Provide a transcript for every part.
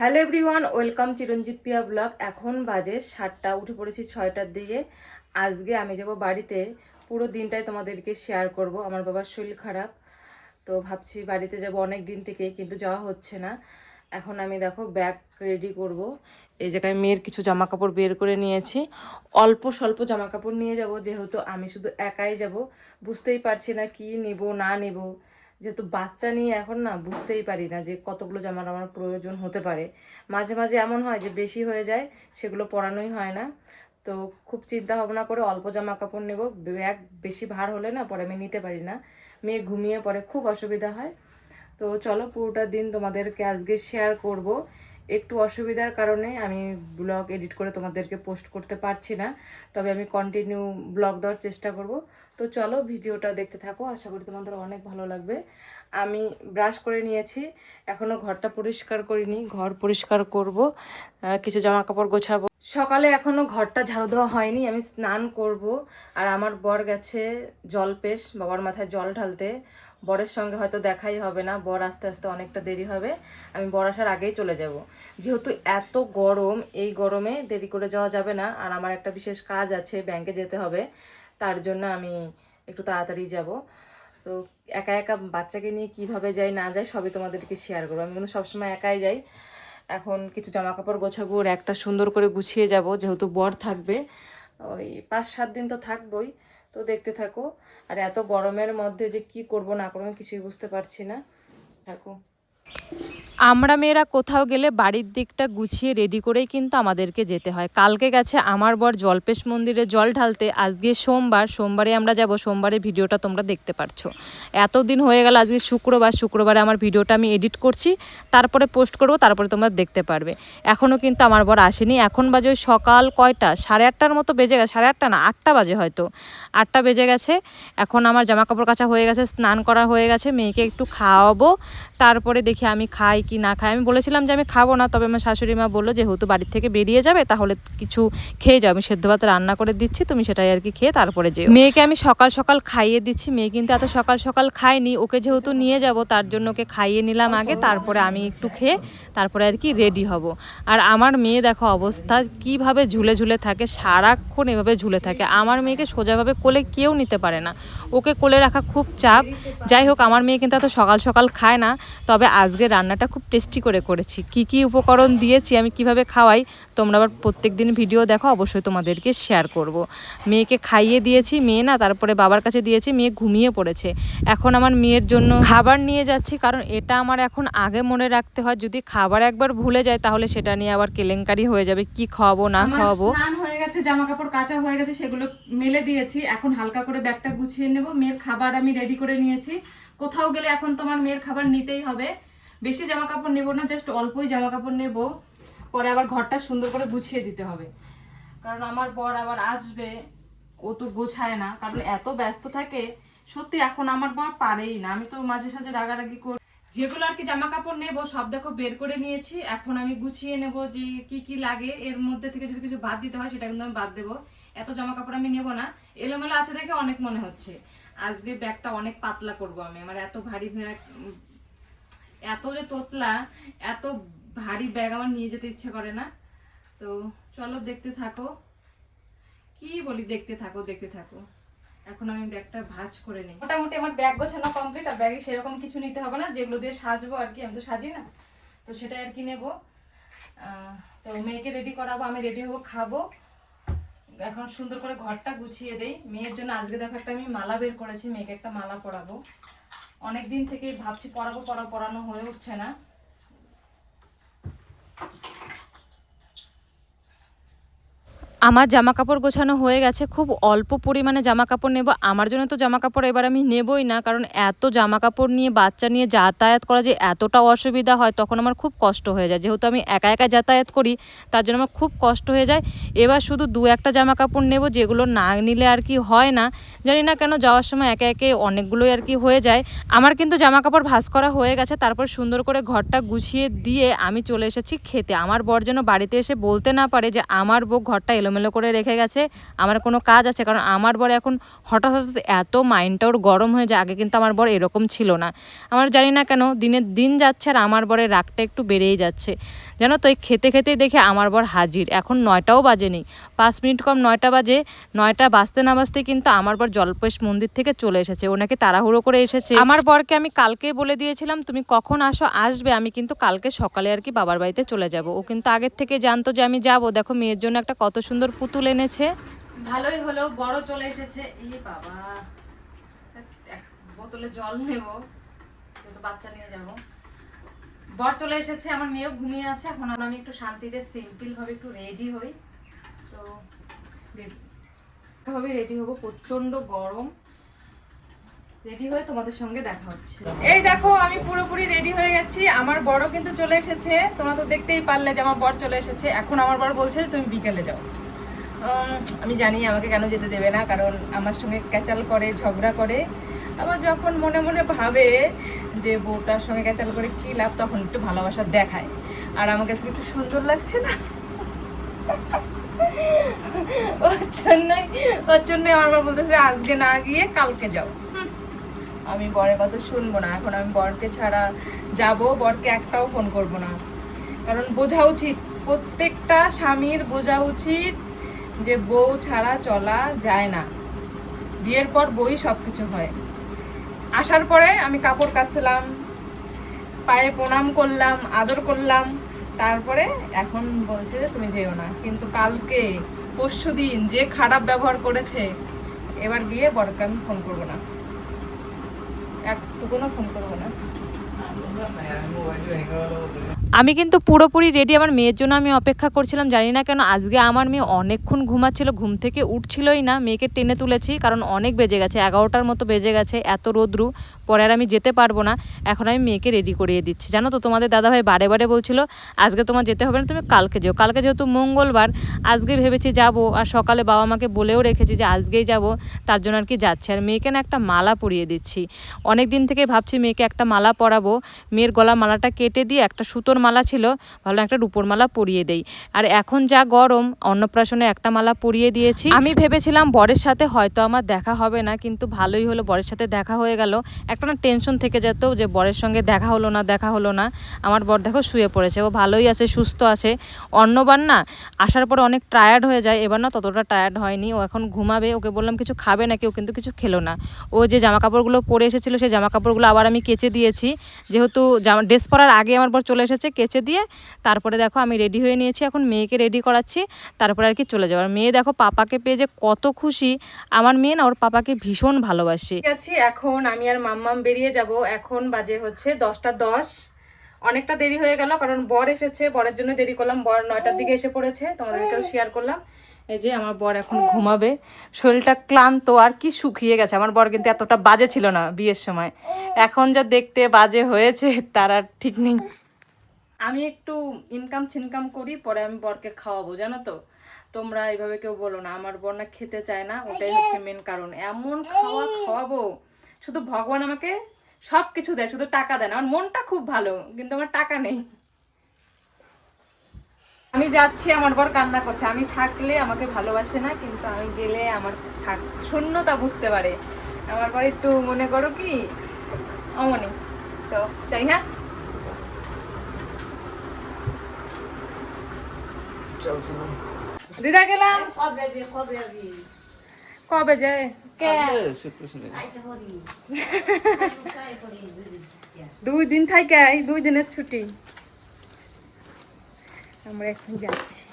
Hello everyone, welcome চিরঞ্জিত পিয়া blog. এখন বাজে 7টা, উঠে পড়েছি 6টার দিকে। আজকে আমি যাব বাড়িতে, পুরো দিনটাই তোমাদেরকে শেয়ার করব। আমার বাবার শরীর খারাপ, তো ভাবছি বাড়িতে যাব অনেক দিন থেকে, কিন্তু যাওয়া হচ্ছে না। এখন আমি দেখো ব্যাগ রেডি করব। এই জায়গায় মেয়ের কিছু জামা কাপড় বের করে নিয়েছি। অল্প স্বল্প জামা কাপড় নিয়ে যাব, যেহেতু আমি শুধু একাই যাব। বুঝতেই পারছি না কি নিব না নিব, যেহেতু বাচ্চা নিয়ে এখন না বুঝতেই পারি না যে কতগুলো জামার আমার প্রয়োজন হতে পারে। মাঝে মাঝে এমন হয় যে বেশি হয়ে যায়, সেগুলো পরানোই হয় না। তো খুব চিন্তা ভাবনা করে অল্প জামা কাপড় নেব। ব্যাগ বেশি ভার হলে না পরে আমি নিতে পারি না, মেয়ে ঘুমিয়ে পড়ে, খুব অসুবিধা হয়। তো চলো পুরোটা দিন তোমাদেরকে আজকে শেয়ার করব। একটু অসুবিধার কারণে আমি ব্লগ এডিট করে তোমাদেরকে পোস্ট করতে পারছি না, তবে আমি কন্টিনিউ ব্লগ দেওয়ার চেষ্টা করব। তো চলো ভিডিওটা দেখতে থাকো, আশা করি তোমাদের অনেক ভালো লাগবে। আমি ব্রাশ করে নিয়েছি, এখনও ঘরটা পরিষ্কার করিনি, ঘর পরিষ্কার করব, কিছু জামা কাপড় গোছাবো। সকালে এখনও ঘরটা ঝাড়ু দেওয়া হয়নি, আমি স্নান করব। আর আমার বর গেছে জলপেশ, বাবার মাথায় জল ঢালতে। বরের সঙ্গে হয়তো দেখাই হবে না, বর আস্তে আস্তে অনেকটা দেরি হবে। আমি বর আসার আগেই চলে যাব, যেহেতু এত গরম, এই গরমে দেরি করে যাওয়া যাবে না। আর আমার একটা বিশেষ কাজ আছে, ব্যাংকে যেতে হবে, তার জন্য আমি একটু তাড়াতাড়ি যাব। তো একা একা বাচ্চাকে নিয়ে কিভাবে যাই না যাই সবই তোমাদেরকে শেয়ার করবো। আমি কিন্তু সবসময় একাই যাই। এখন কিছু জামা কাপড় গোছাবো, একটা সুন্দর করে গুছিয়ে যাব, যেহেতু বর থাকবে। ওই 5-7 দিন তো থাকবোই। তো দেখতে থাকো। আর এত গরমের মধ্যে যে কি করব না করবো কিছুই বুঝতে পারছি না। থাকো। আমরা মেয়েরা কোথাও গেলে বাড়ির দিকটা গুছিয়ে রেডি করেই কিন্তু আমাদেরকে যেতে হয়। কালকে গেছে আমার বর জল্পেশ মন্দিরে জল ঢালতে, আজকে সোমবারে আমরা যাব। সোমবারে ভিডিওটা তোমরা দেখতে পারছো। এতদিন হয়ে গেল, আজকে শুক্রবারে আমার ভিডিওটা আমি এডিট করছি, তারপরে পোস্ট করব, তারপরে তোমরা দেখতে পারবে। এখনও কিন্তু আমার বর আসেনি। এখন বাজে ওই সকাল কয়টা, 8:30 মতো বেজে গেছে, 8:30 না 8টা বাজে, হয়তো 8টা বেজে গেছে। এখন আমার জামা কাপড় কাচা হয়ে গেছে, স্নান করা হয়ে গেছে, মেয়েকে একটু খাওয়াবো, তারপরে দেখি আমি খাই কি না খাই। আমি বলেছিলাম যে আমি খাবো না, তবে আমার শাশুড়ি মা বললো যেহেতু বাড়ির থেকে বেরিয়ে যাবে তাহলে কিছু খেয়ে যাও, আমি সেদ্ধ ভাত রান্না করে দিচ্ছি, তুমি সেটাই আর কি খেয়ে তারপরে যেও। মেয়েকে আমি সকাল সকাল খাইয়ে দিচ্ছি, মেয়ে কিন্তু এত সকাল সকাল খায়নি, ওকে যেহেতু নিয়ে যাব তার জন্য ওকে খাইয়ে নিলাম আগে, তারপরে আমি একটু খেয়ে তারপরে আর কি রেডি হব। আর আমার মেয়ে দেখো অবস্থা কিভাবে ঝুলে ঝুলে থাকে, সারাক্ষণ এভাবে ঝুলে থাকে। আমার মেয়েকে সোজাভাবে কোলে কেউ নিতে পারে না, ওকে কোলে রাখা খুব চাপ। যাই হোক, আমার মেয়ে কিন্তু এত সকাল সকাল খায় না, তবে আজকে রান্নাটা খুব টেস্টি করে করেছি। কি কি উপকরণ দিয়েছি, আমি কিভাবে খাওয়াই, তোমরা আবার প্রত্যেক দিন ভিডিও দেখো, অবশ্যই তোমাদেরকে শেয়ার করব। মেয়েকে খাইয়ে দিয়েছি, মেয়ে না তারপরে বাবার কাছে দিয়েছি, মেয়ে ঘুমিয়ে পড়েছে। এখন আমার মেয়ের জন্য খাবার নিয়ে যাচ্ছি, কারণ এটা আমার এখন আগে মনে রাখতে হয়, যদি খাবার একবার ভুলে যায় তাহলে সেটা নিয়ে আবার কেলেঙ্কারি হয়ে যাবে, কি খাওয়াবো না খাওয়াবো। স্নান হয়ে গেছে, জামা কাপড় কাচা হয়ে গেছে, সেগুলো মেলে দিয়েছি। এখন হালকা করে ব্যাগটা গুছিয়ে নেব। মেয়ের খাবার আমি রেডি করে নিয়েছি। কোথাও গেলে এখন তোমার মেয়ের খাবার নিতেই হবে। বেশি জামা কাপড় নেব না, জাস্ট অল্পই জামা কাপড় নেব, পরে আবার ঘরটা সুন্দর করে গুছিয়ে দিতে হবে। কারণ আমার বর আবার আসবে, ও তো গোছায় না, কারণ এত ব্যস্ত থাকে। সত্যি এখন আমার বর পারেই না, আমি তো মাঝে সাঝে রাগারাগি করি। যেগুলো আর কি জামা কাপড় নেবো সব দেখো বের করে নিয়েছি। এখন আমি গুছিয়ে নেব যে কি কি লাগে, এর মধ্যে থেকে যদি কিছু বাদ দিতে হয় সেটা কিন্তু আমি বাদ দেবো। এত জামা কাপড় আমি নেব না, এলোমেলো আছে দেখে অনেক মনে হচ্ছে। আজকে ব্যাগটা অনেক পাতলা করব আমি, আমার এত ভারী ব্যাগ, এত যে তোতলা, এত ভারী ব্যাগ আমার নিয়ে যেতে ইচ্ছে করে না। তো চলো দেখতে থাকো, কি বলি, দেখতে থাকো দেখতে থাকো। এখন আমি ব্যাগটা ভাঁজ করে নিই। মোটামুটি আমার ব্যাগ গোছানো কমপ্লিট, আর ব্যাগে সেরকম কিছু নিতে হবে না, যেগুলো দিয়ে সাজবো আর কি, আমি তো সাজি না, তো সেটাই আর কি নেবো। তো মেয়েকে রেডি করাবো, আমি রেডি হবো, খাবো। এখন সুন্দর করে ঘরটা গুছিয়ে দেই। মেয়ের জন্য আজকে দেখো একটা আমি মালা বের করেছি, মেয়েকে একটা মালা পরাবো। অনেকদিন থেকে ভাবছি পরানো হয়ে উঠছে না। আমার জামা কাপড় গোছানো হয়ে গেছে, খুব অল্প পরিমাণে জামা কাপড় নেব। আমার জন্য তো জামা কাপড় এবার আমি নেবই না, কারণ এত জামা কাপড় নিয়ে বাচ্চা নিয়ে যাতায়াত করা যে এতটা অসুবিধা হয়, তখন আমার খুব কষ্ট হয়ে যায়। যেহেতু আমি একা একা যাতায়াত করি, তার জন্য আমার খুব কষ্ট হয়ে যায়। এবার শুধু 2-1টা জামা কাপড় নেব, যেগুলো না নিলে আর কি হয় না, জানি না কেন যাওয়ার সময় একে একে অনেকগুলোই আর কি হয়ে যায়। আমার কিন্তু জামা কাপড় ভাঁজ করা হয়ে গেছে, তারপর সুন্দর করে ঘরটা গুছিয়ে দিয়ে আমি চলে এসেছি খেতে। আমার বর যেন বাড়িতে এসে বলতে না পারে যে আমার বউ ঘরটা এলোমেলো করে রেখে গেছে, আমার কোনো কাজ আছে। কারণ আমার বর এখন হঠাৎ হঠাৎ এত মাইন্ডটা ওর গরম হয়ে যায়, আগে কিন্তু আমার বর এরকম ছিল না। আমার জানি না কেন দিনের দিন যাচ্ছে আর আমার বরের রাগটা একটু বেড়েই যাচ্ছে। জানো তো এই খেতে খেতেই দেখে আমার বর হাজির। এখন 9টাও বাজেনি, 5 মিনিট কম 9টা বাজে। 9টা বাজতে না বাজতে কিন্তু আমার বর জল্পেশ মন্দির থেকে চলে এসেছে। ওনাকে তাড়াহুড়ো করে এসেছে। আমার বরকে আমি কালকেই বলে দিয়েছিলাম তুমি কখন আসবে, আমি কিন্তু কালকে সকালে আর কি বাবার বাড়িতে চলে যাব। ও কিন্তু আগের থেকে জানতো যে আমি যাব। দেখো মেয়ের জন্য একটা কত সুন্দর পুতুল এনেছে। ভালোই হলো, বড় চলে এসেছে। এই বাবা, এক বোতলে জল নেব, যেহেতু বাচ্চা নিয়ে যাব। বর চলে এসেছে, আমার মেয়েও ঘুমিয়ে আছে। এখন আমি একটু শান্তিতে সিম্পল ভাবে একটু রেডি হই। তো ভাবে রেডি হবো, প্রচন্ড গরম। রেডি হয়ে তোমাদের সঙ্গে দেখা হচ্ছে। এই দেখো আমি পুরোপুরি রেডি হয়ে গেছি। আমার বড় কিন্তু চলে এসেছে, তোমরা তো দেখতেই পারলে যে আমার বর চলে এসেছে। এখন আমার বর বলছে তুমি বিকেলে যাও। আমি জানি আমাকে কেন যেতে দেবে না, কারণ আমার সঙ্গে ক্যাচাল করে, ঝগড়া করে। আবার যখন মনে মনে ভাবে যে বউটার সঙ্গে ক্যাচাল করে কি লাভ, তখন একটু ভালোবাসা দেখায়। আর আমাকে আজকে একটু সুন্দর লাগছে না, ওর জন্যই আমার বর বলতেছে আজকে না গিয়ে কালকে যাও। আমি বরের কথা শুনবো না। এখন আমি বরকে ছাড়া যাব, বরকে একটাও ফোন করব না। কারণ বোঝা উচিত, প্রত্যেকটা স্বামীর বোঝা উচিত যে বউ ছাড়া চলা যায় না। বিয়ের পর বউই সব কিছু হয়। আসার পরে আমি কাপড় কাচলাম, পায়ে প্রণাম করলাম, আদর করলাম, তারপরে এখন বলছে যে তুমি যেও না। কিন্তু কালকে পরশুদিন যে খারাপ ব্যবহার করেছে, এবার গিয়ে বরকে আমি ফোন করবো না, একটুকুনও ফোন করবো না। আমি কিন্তু পুরোপুরি রেডি। আমার মেয়ের জন্য আমি অপেক্ষা করছিলাম। জানি না কেন আজকে আমার মেয়ে অনেকক্ষণ ঘুমাচ্ছিল, ঘুম থেকে উঠছিলই না। মেয়েকে টেনে তুলেছি, কারণ অনেক বেজে গেছে, 11টার মতো বেজে গেছে। এত রোদ্রু, পরে আর আমি যেতে পারবো না। এখন আমি মেয়েকে রেডি করিয়ে দিচ্ছি। জানো তো তোমাদের দাদাভাই বারে বারে বলছিল আজকে তোমার যেতে হবে না, তুমি কালকে যেও। কালকে যেহেতু মঙ্গলবার, আজকে ভেবেছি যাব। আর সকালে বাবা মাকে বলেও রেখেছি যে আজকেই যাব, তার জন্য আর কি যাচ্ছি। আর মেয়েকে না একটা মালা পরিয়ে দিচ্ছি। অনেক দিন থেকে ভাবছি মেয়েকে একটা মালা পরাবো। মেয়ের গলা মালাটা কেটে দিয়ে একটা সুতোর মালা ছিল, ভাবলাম একটা রূপোর মালা পরিয়ে দেই। আর এখন যা গরম, অন্নপ্রাশনে একটা মালা পরিয়ে দিয়েছি। আমি ভেবেছিলাম বরের সাথে হয়তো আমার দেখা হবে না, কিন্তু ভালোই হলো, বরের সাথে দেখা হয়ে গেল। একটা না টেনশন থেকে যেত যে বরের সঙ্গে দেখা হলো না। আমার বর দেখো শুয়ে পড়েছে, ও ভালোই আছে, সুস্থ আছে। অন্যবার না আসার পরে অনেক টায়ার্ড হয়ে যায়, এবার না ততটা টায়ার্ড হয়নি। ও এখন ঘুমাবে। ওকে বললাম কিছু খাবে নাকি, ও কিন্তু কিছু খেলো না। ও যে জামা কাপড়গুলো পরে এসেছিলো, সেই জামা কাপড়গুলো আবার আমি কেচে দিয়েছি। যেহেতু ড্রেস পরার আগে আমার বর চলে এসেছে, কেচে দিয়ে তারপরে দেখো আমি রেডি হয়ে নিয়েছি। এখন মেয়েকে রেডি করাচ্ছি, তারপরে আর কি চলে যাওয়ার। মেয়ে দেখো পাপাকে পেয়ে যে কত খুশি। আমার মেয়ে না ওর পাপাকে ভীষণ ভালোবাসে। ঠিক আছে, এখন আমি আর মাম্মাম বেরিয়ে যাব। এখন বাজে হচ্ছে 10টা 10। অনেকটা দেরি হয়ে গেল, কারণ বর এসেছে, বরের জন্য দেরি করলাম। বর 9টার দিকে এসে পড়েছে, তোমাদেরকেও শেয়ার করলাম। এই যে আমার বর এখন ঘুমাবে, শরীরটা ক্লান্ত আর কি শুকিয়ে গেছে। আমার বর কিন্তু এতটা বাজে ছিল না বিয়ের সময়, এখন যা দেখতে বাজে হয়েছে তার আর ঠিক নেই। আমি একটু ইনকাম করি, পরে আমি বরকে খাওয়াবো। জানো তো, তোমরা এইভাবে কেউ বলো না। আমার বর না খেতে চায় না, ওটাই হচ্ছে মেন কারণ। এমন খাওয়াবো, শুধু ভগবান আমাকে সব কিছু দেয়, শুধু টাকা দেয় না। আমার মনটা খুব ভালো, কিন্তু আমার টাকা নেই। আমি যাচ্ছি, আমার বর কান্না করছে। আমি থাকলে আমাকে ভালোবাসে না, কিন্তু আমি গেলে আমার শূন্যতা বুঝতে পারে। আমার বর একটু মনে করো কি অমনি, তো চাই। হ্যাঁ দিদা গেলাম। কবে যায়? 2 দিন থাকে, 2 দিনের ছুটি। আমরা এখন যাচ্ছি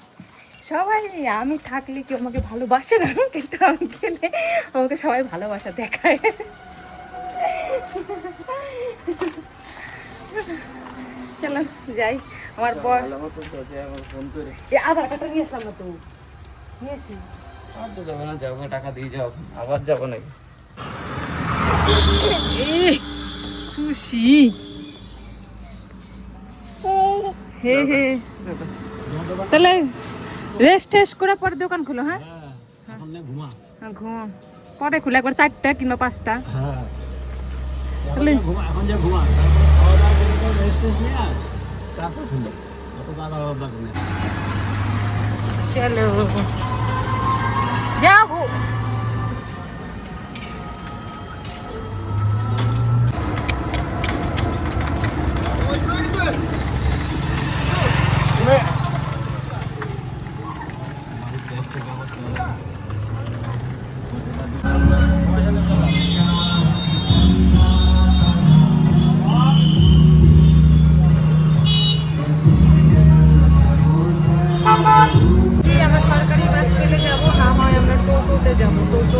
সবাই। আমি থাকলে কেউ আমাকে ভালোবাসে না, কিন্তু আমি গেলে আমাকে সবাই ভালোবাসা দেখায়। চলো যাই। আমার বর আধার কার্ডটা নিয়ে আসলাম না, তো নিয়ে আসি। আর তো যাবে না, যাবো টাকা দিয়ে যাও, আবার যাবো নাকি? খুশি হে হে। তাহলে রেস্ট টেস্ট করে পরে দোকান খুলো। হ্যাঁ ঘুমা, পরে খুলে একবার 4টা কিংবা 5টা। তাহলে এখন যে ঘুমা, তারপর খুলবে। চলো যাও গো। কি আমরা সরকারি বাস পেলে যাব, না হয় আমরা টোটোতে যাব। টোটো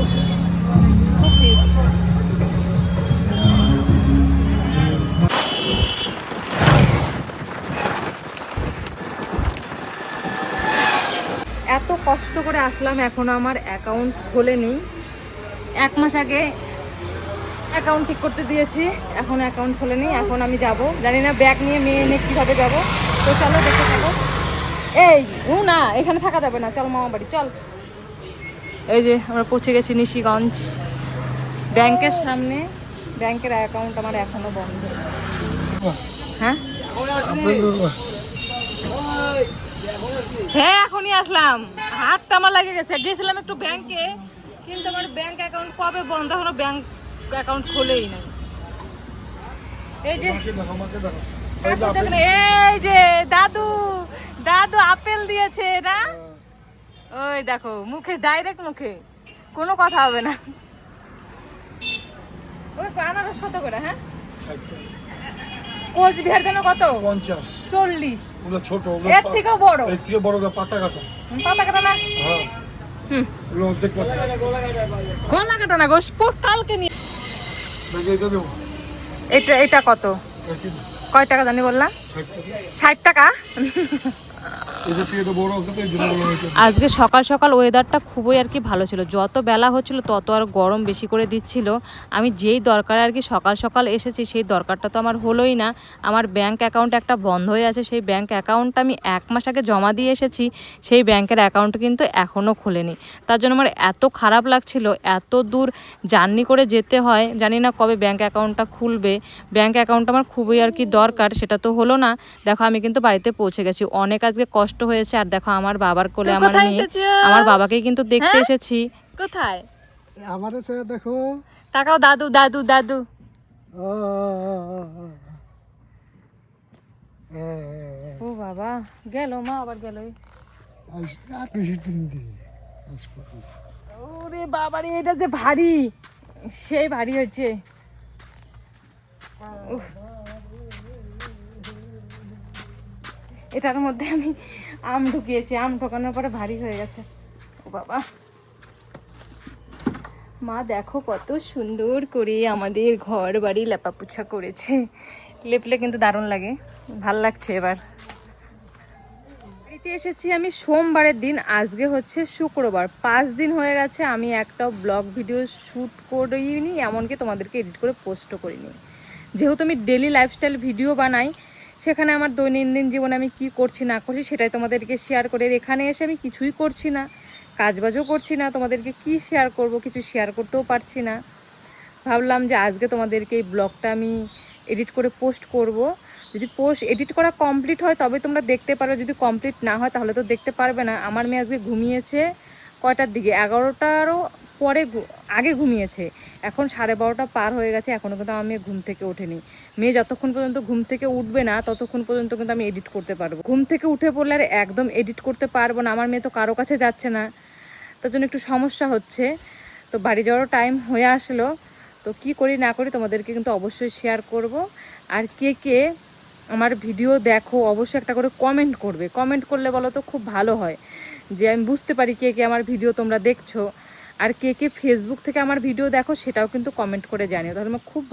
খুব ভিড়। এত কষ্ট করে আসলাম, এখনো আমার অ্যাকাউন্ট খোলেনি। 1 মাস আগে অ্যাকাউন্ট ঠিক করতে দিয়েছি, এখন অ্যাকাউন্ট খোলেনি। এখন আমি যাব, জানি না ব্যাগ নিয়ে মেয়ে নিয়ে কীভাবে যাব। তো চলো দেখে থাকো। এই না, এখানে থাকা যাবে না, চল মামা বাড়ি চল। এই যে আমরা পৌঁছে গেছি নিশিগঞ্জ ব্যাংকের সামনে। ব্যাংকের অ্যাকাউন্ট আমার এখনো বন্ধ। হ্যাঁ হ্যাঁ, এখনই আসলাম, হাতটা আমার লাগে গেছে। গেছিলাম একটু ব্যাংকে, কিন্তু আমার ব্যাংক অ্যাকাউন্ট কবে বন্ধ, এখনো ব্যাংক অ্যাকাউন্ট খোলেই নাই। এই যে এই যে দাদু দাদু আপেল দিয়েছে না, ওই দেখো মুখে, ডাইরেক্ট মুখে, কোনো কথা হবে না। ওই আনারস কত করে? হ্যাঁ, কোচবিহার যেন কত? 50 40। ওগুলো ছোট, এর থেকেও বড়। এর থেকে বড় পাতা কাটা। পাতা কাটা না? হ্যাঁ, ওগুলো অর্ধেক পাতা। গলা কাটা না, গোসপুর কালকে নিয়ে। দেখে এটা দেবো। এটা কত? কয় টাকা জানি বললাম? 60 টাকা। এদের থেকে তো বড় আছে তো, এই জন্য বড় হয়েছে। আজকে সকাল সকাল ওয়েদারটা খুবই আর কি ভালো ছিল। যত বেলা হচ্ছিল তত আর গরম বেশি করে দিচ্ছিল। আমি যেই দরকারে আর কি সকাল সকাল এসেছি, সেই দরকারটা তো আমার হলোই না। আমার ব্যাংক অ্যাকাউন্ট একটা বন্ধ হয়ে আছে, সেই ব্যাংক অ্যাকাউন্টটা আমি 1 মাস আগে জমা দিয়ে এসেছি, সেই ব্যাংকের অ্যাকাউন্ট কিন্তু এখনও খোলেনি। তার জন্য আমার এত খারাপ লাগছিল, এত দূর জার্নি করে যেতে হয়, জানি না কবে ব্যাংক অ্যাকাউন্টটা খুলবে। ব্যাংক অ্যাকাউন্ট আমার খুবই আর কি দরকার, সেটা তো হলো না। দেখো আমি কিন্তু বাড়িতে পৌঁছে গেছি, অনেক আজকে কষ্ট হয়েছে। আর দেখো আমার বাবার কোলে আমার মেয়ে, আমার বাবাকেই কিন্তু দেখতে এসেছি। কোথায়? আমার এসে দেখো, তাকাও, দাদু দাদু দাদু। ও বাবা, গেল মা, আবার গেল। ওরে বাবারে, এটা যে ভারী, সেই ভারী হচ্ছে। এটার মধ্যে আমি আম ঢুকিয়েছি, আম ঢোকানোর পরে ভারী হয়ে গেছে। ও বাবা, মা দেখো কত সুন্দর করে আমাদের ঘর বাড়ি লেপাপোছা করেছে। লেপলে কিন্তু দারুণ লাগে, ভাল লাগছে। এবার বাড়িতে এসেছি আমি সোমবারের দিন, আজকে হচ্ছে শুক্রবার। 5 দিন হয়ে গেছে আমি একটাও ব্লগ ভিডিও শ্যুট করিনি, এমনকি তোমাদেরকে এডিট করে পোস্টও করিনি। যেহেতু আমি ডেলি লাইফস্টাইল ভিডিও বানাই, সেখানে আমার দৈনন্দিন জীবনে আমি কি করছি না করছি সেটাই তোমাদেরকে শেয়ার করে। এখানে এসে আমি কিছুই করছি না, কাজবাজও করছি না, তোমাদেরকে কি শেয়ার করব, কিছু শেয়ার করতেও পারছি না। ভাবলাম যে আজকে তোমাদেরকে এই ব্লগটা আমি এডিট করে পোস্ট করব। যদি এডিট করা কমপ্লিট হয় তবে তোমরা দেখতে পারবে, যদি কমপ্লিট না হয় তাহলে তো দেখতে পারবে না। আমার মেয়ে আজকে ঘুমিয়েছে কয়টার দিকে, 11টারও পরে আগে ঘুমিয়েছে। এখন 12:30 পার হয়ে গেছে, এখনও কিন্তু আমার মেয়ে ঘুম থেকে ওঠেনি। মেয়ে যতক্ষণ পর্যন্ত ঘুম থেকে উঠবে না ততক্ষণ পর্যন্ত কিন্তু আমি এডিট করতে পারবো। ঘুম থেকে উঠে পড়লে আর একদম এডিট করতে পারবো না। আমার মেয়ে তো কারো কাছে যাচ্ছে না, তার জন্য একটু সমস্যা হচ্ছে। তো বাড়ি যাওয়ারও টাইম হয়ে আসলো, তো কি করি না করি তোমাদেরকে কিন্তু অবশ্যই শেয়ার করব। আর কে কে আমার ভিডিও দেখো অবশ্যই একটা করে কমেন্ট করবে। কমেন্ট করলে বলো তো খুব ভালো হয়, যে আমি বুঝতে পারি কে কে আমার ভিডিও তোমরা দেখছো। আর কে কে ফেসবুক থেকে আমার ভিডিও দেখো সেটাও কিন্তু কমেন্ট করে জানিও, তাহলে আমার খুব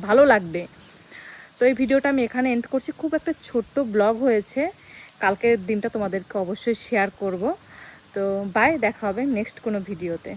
ভালো লাগবে। তো এই ভিডিওটা আমি এখানে এন্ড করছি। খুব একটা ছোট্ট ব্লগ হয়েছে, কালকের দিনটা তোমাদেরকে অবশ্যই শেয়ার করব। তো বাই, দেখা হবে নেক্সট কোনো ভিডিওতে।